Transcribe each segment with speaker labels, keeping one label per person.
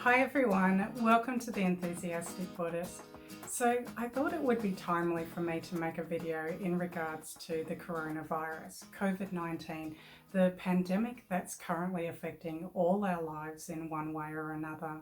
Speaker 1: Hi everyone, welcome to the Enthusiastic Buddhist. So I thought it would be timely for me to make a video in regards to the coronavirus, COVID-19, the pandemic that's currently affecting all our lives in one way or another.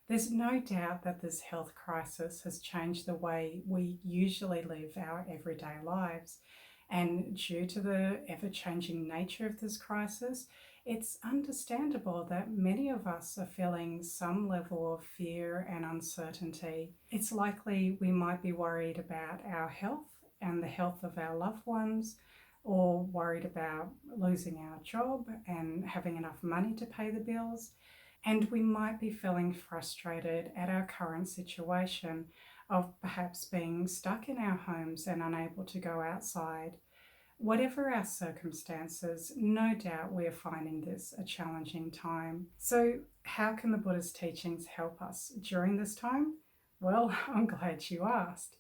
Speaker 1: There's no doubt that this health crisis has changed the way we usually live our everyday lives. And due to the ever-changing nature of this crisis, it's understandable that many of us are feeling some level of fear and uncertainty. It's likely we might be worried about our health and the health of our loved ones, or worried about losing our job and having enough money to pay the bills. And we might be feeling frustrated at our current situation of perhaps being stuck in our homes and unable to go outside. Whatever our circumstances, no doubt we are finding this a challenging time. So how can the Buddha's teachings help us during this time? Well, I'm glad you asked.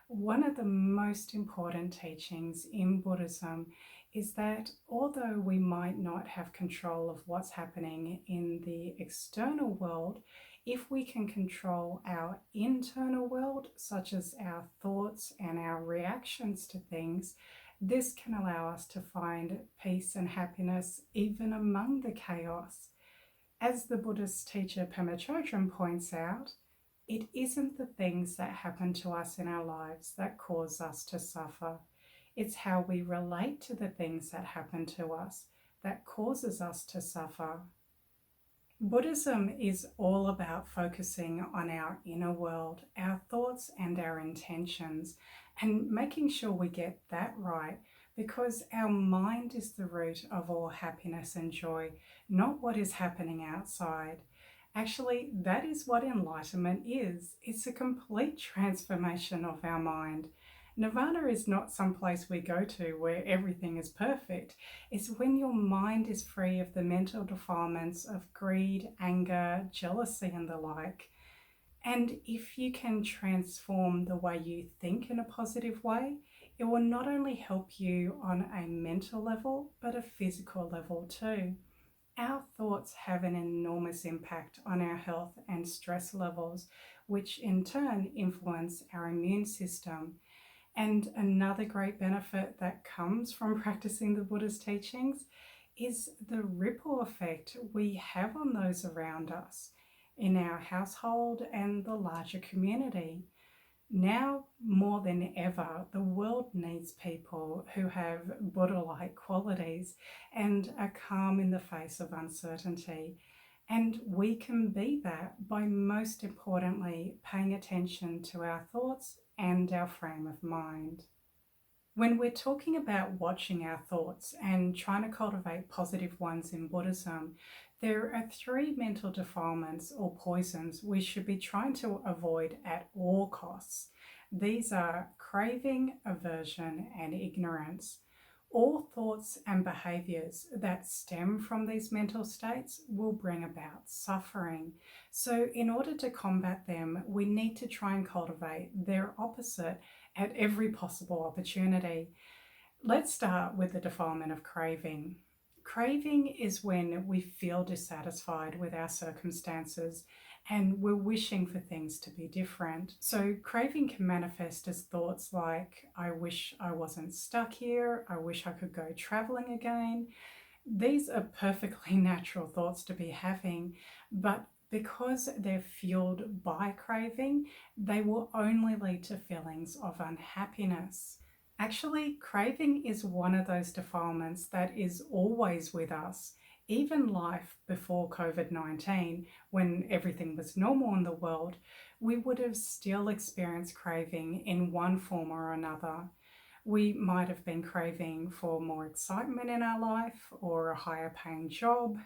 Speaker 1: One of the most important teachings in Buddhism is that although we might not have control of what's happening in the external world, if we can control our internal world, such as our thoughts and our reactions to things, this can allow us to find peace and happiness even among the chaos. As the Buddhist teacher Pema Chodron points out, it isn't the things that happen to us in our lives that cause us to suffer. It's how we relate to the things that happen to us that causes us to suffer. Buddhism is all about focusing on our inner world, our thoughts and our intentions, and making sure we get that right, because our mind is the root of all happiness and joy, not what is happening outside. Actually, that is what enlightenment is. It's a complete transformation of our mind. Nirvana is not some place we go to where everything is perfect. It's when your mind is free of the mental defilements of greed, anger, jealousy, and the like. And if you can transform the way you think in a positive way, it will not only help you on a mental level, but a physical level too. Our thoughts have an enormous impact on our health and stress levels, which in turn influence our immune system. And another great benefit that comes from practicing the Buddha's teachings is the ripple effect we have on those around us, in our household and the larger community. Now more than ever, the world needs people who have Buddha-like qualities and are calm in the face of uncertainty. And we can be that by, most importantly, paying attention to our thoughts and our frame of mind. When we're talking about watching our thoughts and trying to cultivate positive ones in Buddhism, there are three mental defilements or poisons we should be trying to avoid at all costs. These are craving, aversion, and ignorance. All thoughts and behaviours that stem from these mental states will bring about suffering. So in order to combat them, we need to try and cultivate their opposite at every possible opportunity. Let's start with the defilement of craving. Craving is when we feel dissatisfied with our circumstances and we're wishing for things to be different. So craving can manifest as thoughts like, I wish I wasn't stuck here, I wish I could go traveling again. These are perfectly natural thoughts to be having, but because they're fueled by craving, they will only lead to feelings of unhappiness. Actually, craving is one of those defilements that is always with us. Even life before COVID-19, when everything was normal in the world, we would have still experienced craving in one form or another. We might have been craving for more excitement in our life or a higher paying job.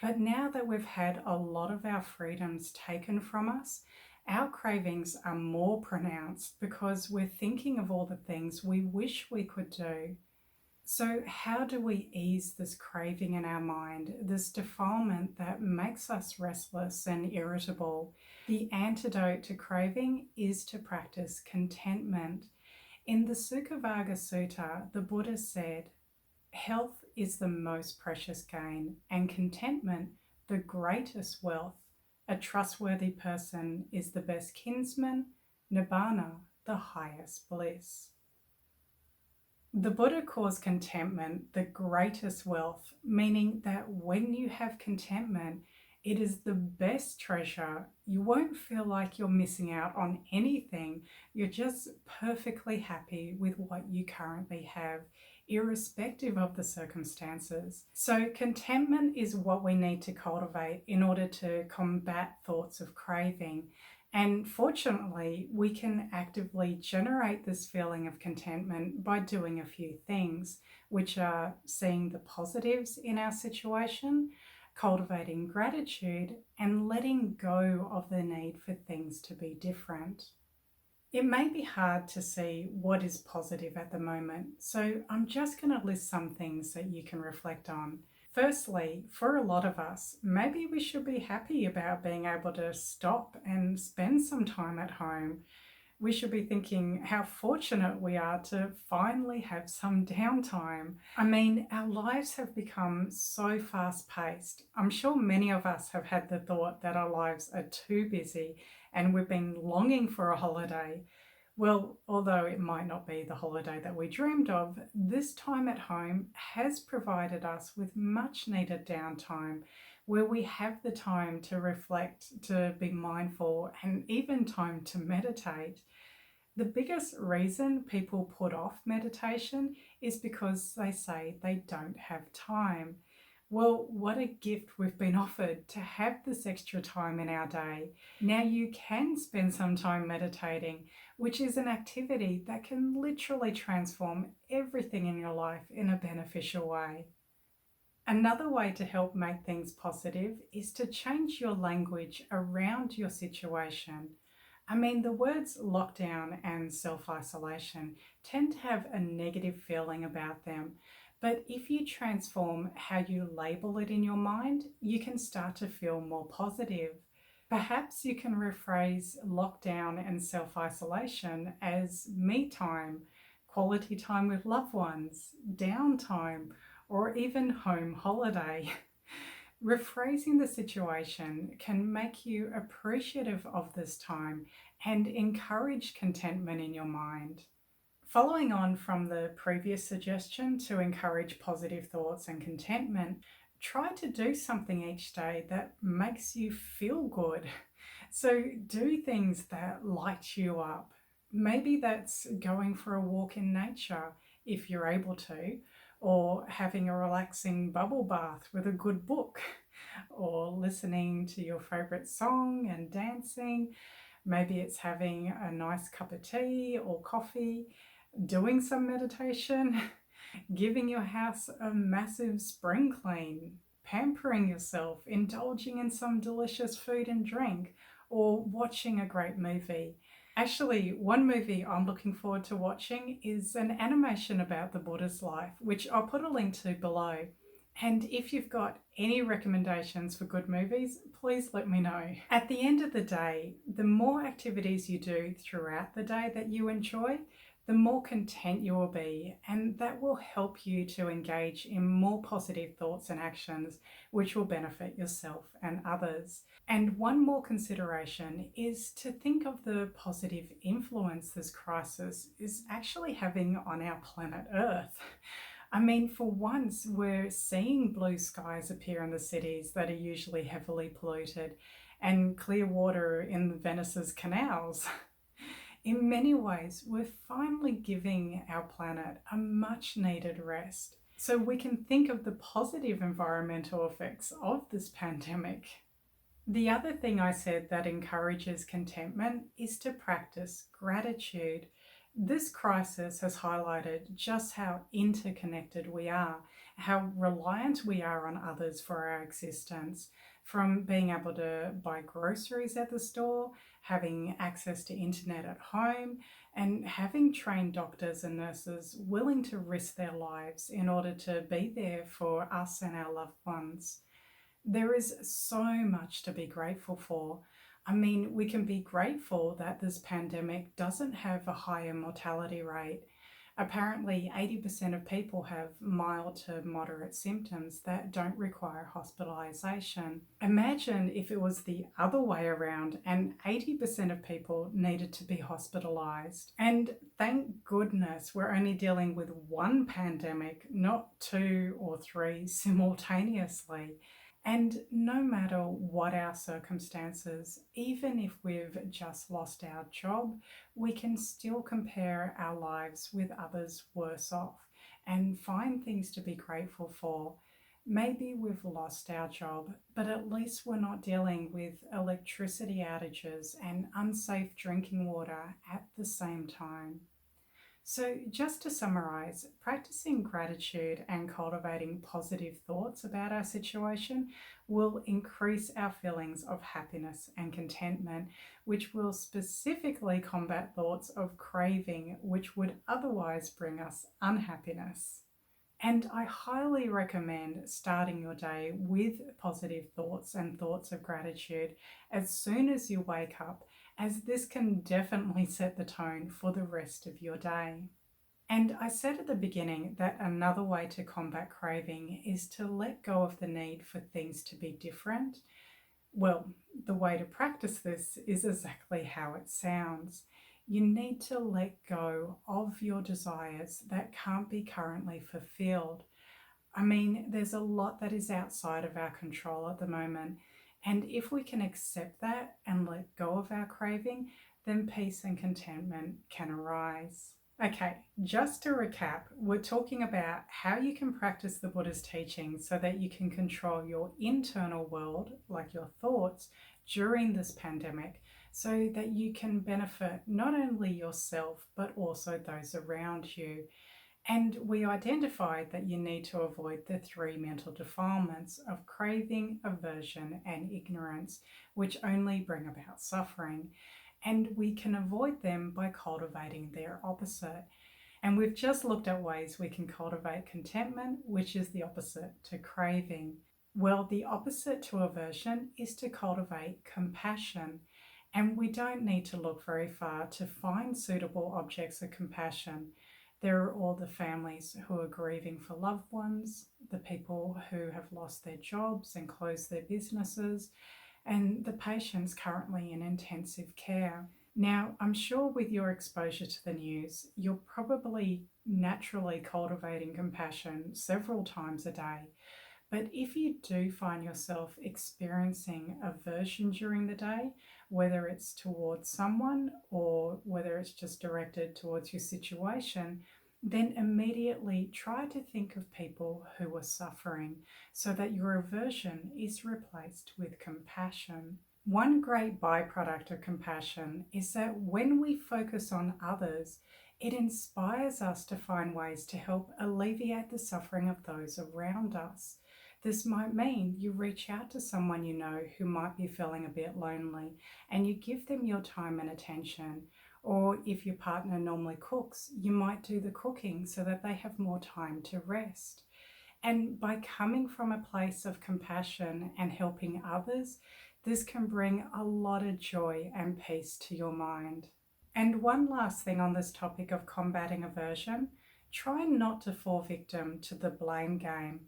Speaker 1: But now that we've had a lot of our freedoms taken from us, our cravings are more pronounced because we're thinking of all the things we wish we could do. So how do we ease this craving in our mind, this defilement that makes us restless and irritable? The antidote to craving is to practice contentment. In the Sukhavagga Sutta, the Buddha said, health is the most precious gain and contentment the greatest wealth. A trustworthy person is the best kinsman, nibbana, the highest bliss. The Buddha calls contentment the greatest wealth, meaning that when you have contentment, it is the best treasure. You won't feel like you're missing out on anything. You're just perfectly happy with what you currently have, irrespective of the circumstances. So contentment is what we need to cultivate in order to combat thoughts of craving. And fortunately, we can actively generate this feeling of contentment by doing a few things, which are seeing the positives in our situation, cultivating gratitude, and letting go of the need for things to be different. It may be hard to see what is positive at the moment, so I'm just going to list some things that you can reflect on. Firstly, for a lot of us, maybe we should be happy about being able to stop and spend some time at home. We should be thinking how fortunate we are to finally have some downtime. I mean, our lives have become so fast-paced. I'm sure many of us have had the thought that our lives are too busy and we've been longing for a holiday. Well, although it might not be the holiday that we dreamed of, this time at home has provided us with much needed downtime where we have the time to reflect, to be mindful, and even time to meditate. The biggest reason people put off meditation is because they say they don't have time. Well, what a gift we've been offered to have this extra time in our day. Now you can spend some time meditating, which is an activity that can literally transform everything in your life in a beneficial way. Another way to help make things positive is to change your language around your situation. I mean, the words lockdown and self-isolation tend to have a negative feeling about them. But if you transform how you label it in your mind, you can start to feel more positive. Perhaps you can rephrase lockdown and self-isolation as me time, quality time with loved ones, downtime, or even home holiday. Rephrasing the situation can make you appreciative of this time and encourage contentment in your mind. Following on from the previous suggestion to encourage positive thoughts and contentment, try to do something each day that makes you feel good. So do things that light you up. Maybe that's going for a walk in nature if you're able to, or having a relaxing bubble bath with a good book, or listening to your favorite song and dancing. Maybe it's having a nice cup of tea or coffee, doing some meditation, giving your house a massive spring clean, pampering yourself, indulging in some delicious food and drink, or watching a great movie. Actually, one movie I'm looking forward to watching is an animation about the Buddhist life, which I'll put a link to below. And if you've got any recommendations for good movies, please let me know. At the end of the day, the more activities you do throughout the day that you enjoy, the more content you will be, and that will help you to engage in more positive thoughts and actions, which will benefit yourself and others. And one more consideration is to think of the positive influence this crisis is actually having on our planet Earth. I mean, for once, we're seeing blue skies appear in the cities that are usually heavily polluted, and clear water in Venice's canals. In many ways, we're finally giving our planet a much needed rest, so we can think of the positive environmental effects of this pandemic. The other thing I said that encourages contentment is to practice gratitude. This crisis has highlighted just how interconnected we are, how reliant we are on others for our existence, from being able to buy groceries at the store, having access to internet at home, and having trained doctors and nurses willing to risk their lives in order to be there for us and our loved ones. There is so much to be grateful for. I mean, we can be grateful that this pandemic doesn't have a higher mortality rate. Apparently, 80% of people have mild to moderate symptoms that don't require hospitalisation. Imagine if it was the other way around and 80% of people needed to be hospitalised. And thank goodness we're only dealing with one pandemic, not two or three simultaneously. And no matter what our circumstances, even if we've just lost our job, we can still compare our lives with others worse off and find things to be grateful for. Maybe we've lost our job, but at least we're not dealing with electricity outages and unsafe drinking water at the same time. So, just to summarize, practicing gratitude and cultivating positive thoughts about our situation will increase our feelings of happiness and contentment, which will specifically combat thoughts of craving, which would otherwise bring us unhappiness. And I highly recommend starting your day with positive thoughts and thoughts of gratitude as soon as you wake up, as this can definitely set the tone for the rest of your day. And I said at the beginning that another way to combat craving is to let go of the need for things to be different. Well, the way to practice this is exactly how it sounds. You need to let go of your desires that can't be currently fulfilled. I mean, there's a lot that is outside of our control at the moment. And if we can accept that and let go of our craving, then peace and contentment can arise. Okay, just to recap, we're talking about how you can practice the Buddha's teachings so that you can control your internal world, like your thoughts, during this pandemic, so that you can benefit not only yourself, but also those around you. And we identified that you need to avoid the three mental defilements of craving, aversion, and ignorance, which only bring about suffering. And we can avoid them by cultivating their opposite. And we've just looked at ways we can cultivate contentment, which is the opposite to craving. Well, the opposite to aversion is to cultivate compassion. And we don't need to look very far to find suitable objects of compassion. There are all the families who are grieving for loved ones, the people who have lost their jobs and closed their businesses, and the patients currently in intensive care. Now, I'm sure with your exposure to the news, you're probably naturally cultivating compassion several times a day. But if you do find yourself experiencing aversion during the day, whether it's towards someone or whether it's just directed towards your situation, then immediately try to think of people who are suffering so that your aversion is replaced with compassion. One great byproduct of compassion is that when we focus on others, it inspires us to find ways to help alleviate the suffering of those around us. This might mean you reach out to someone you know who might be feeling a bit lonely and you give them your time and attention. Or if your partner normally cooks, you might do the cooking so that they have more time to rest. And by coming from a place of compassion and helping others, this can bring a lot of joy and peace to your mind. And one last thing on this topic of combating aversion, try not to fall victim to the blame game.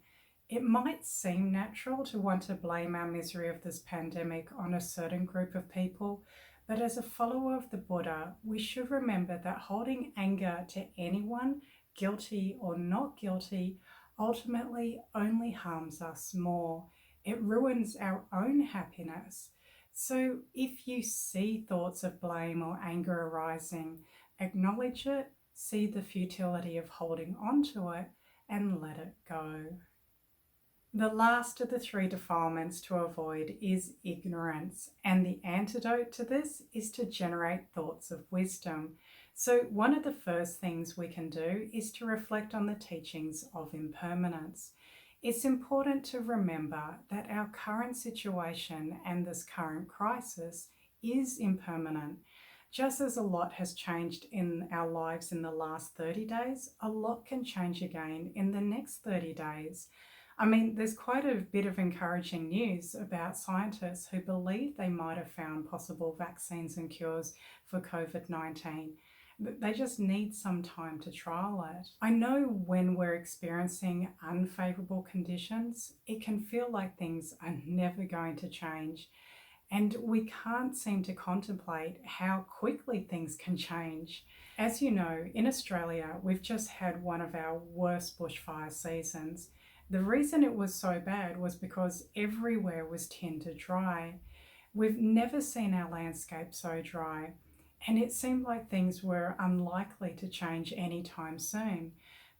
Speaker 1: It might seem natural to want to blame our misery of this pandemic on a certain group of people, but as a follower of the Buddha, we should remember that holding anger to anyone, guilty or not guilty, ultimately only harms us more. It ruins our own happiness. So if you see thoughts of blame or anger arising, acknowledge it, see the futility of holding on to it, and let it go. The last of the three defilements to avoid is ignorance, and the antidote to this is to generate thoughts of wisdom. So one of the first things we can do is to reflect on the teachings of impermanence. It's important to remember that our current situation and this current crisis is impermanent. Just as a lot has changed in our lives in the last 30 days, a lot can change again in the next 30 days. I mean, there's quite a bit of encouraging news about scientists who believe they might have found possible vaccines and cures for COVID-19. They just need some time to trial it. I know when we're experiencing unfavorable conditions, it can feel like things are never going to change. And we can't seem to contemplate how quickly things can change. As you know, in Australia, we've just had one of our worst bushfire seasons. The reason it was so bad was because everywhere was tinted dry. We've never seen our landscape so dry, and it seemed like things were unlikely to change anytime soon.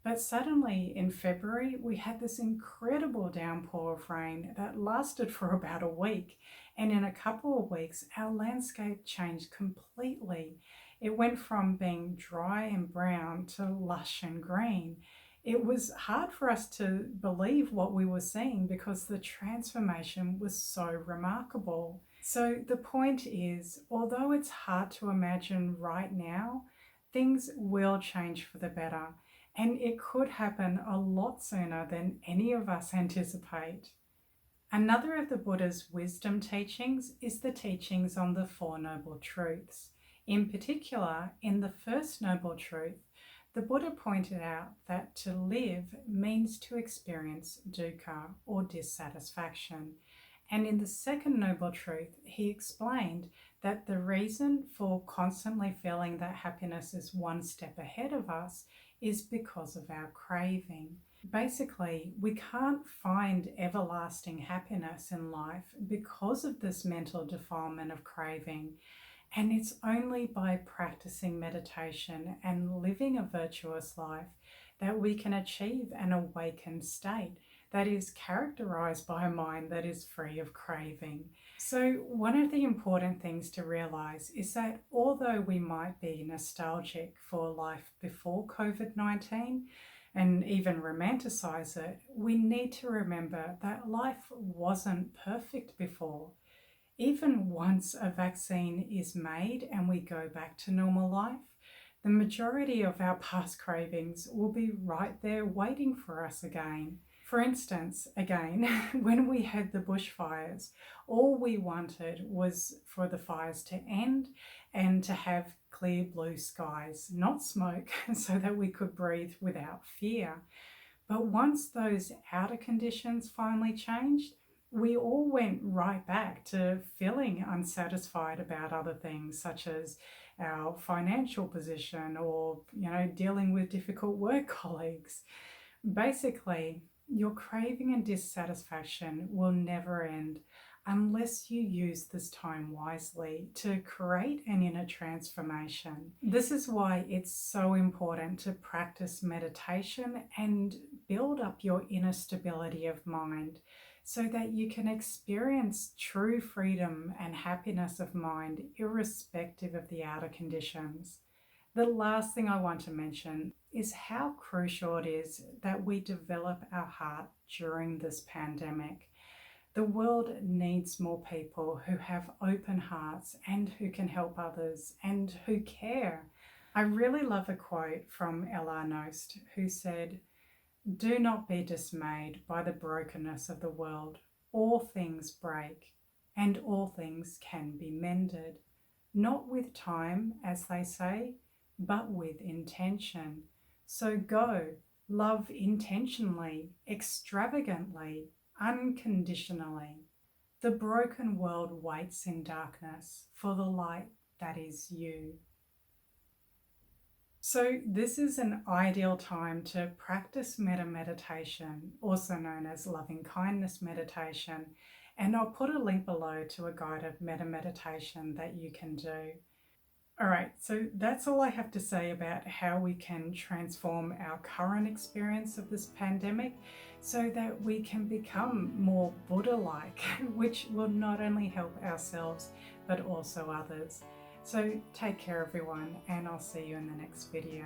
Speaker 1: But suddenly in February, we had this incredible downpour of rain that lasted for about a week. And in a couple of weeks, our landscape changed completely. It went from being dry and brown to lush and green. It was hard for us to believe what we were seeing because the transformation was so remarkable. So the point is, although it's hard to imagine right now, things will change for the better, and it could happen a lot sooner than any of us anticipate. Another of the Buddha's wisdom teachings is the teachings on the Four Noble Truths. In particular, in the first Noble Truth, the Buddha pointed out that to live means to experience dukkha or dissatisfaction. And in the second Noble Truth, he explained that the reason for constantly feeling that happiness is one step ahead of us is because of our craving. Basically, we can't find everlasting happiness in life because of this mental defilement of craving. And it's only by practicing meditation and living a virtuous life that we can achieve an awakened state that is characterized by a mind that is free of craving. So one of the important things to realize is that although we might be nostalgic for life before COVID-19 and even romanticize it, we need to remember that life wasn't perfect before. Even once a vaccine is made and we go back to normal life, the majority of our past cravings will be right there waiting for us again. For instance, again, when we had the bushfires, all we wanted was for the fires to end and to have clear blue skies, not smoke, so that we could breathe without fear. But once those outer conditions finally changed, we all went right back to feeling unsatisfied about other things, such as our financial position or, dealing with difficult work colleagues. Basically, your craving and dissatisfaction will never end unless you use this time wisely to create an inner transformation. This is why it's so important to practice meditation and build up your inner stability of mind so that you can experience true freedom and happiness of mind irrespective of the outer conditions. The last thing I want to mention is how crucial it is that we develop our heart during this pandemic. The world needs more people who have open hearts and who can help others and who care. I really love a quote from L.R. Nost, who said, "Do not be dismayed by the brokenness of the world. All things break, and all things can be mended. Not with time, as they say, but with intention. So go, love intentionally, extravagantly, unconditionally. The broken world waits in darkness for the light that is you." So this is an ideal time to practice metta meditation, also known as loving kindness meditation, and I'll put a link below to a guided metta meditation that you can do. Alright, so that's all I have to say about how we can transform our current experience of this pandemic so that we can become more Buddha-like, which will not only help ourselves but also others. So take care everyone, and I'll see you in the next video.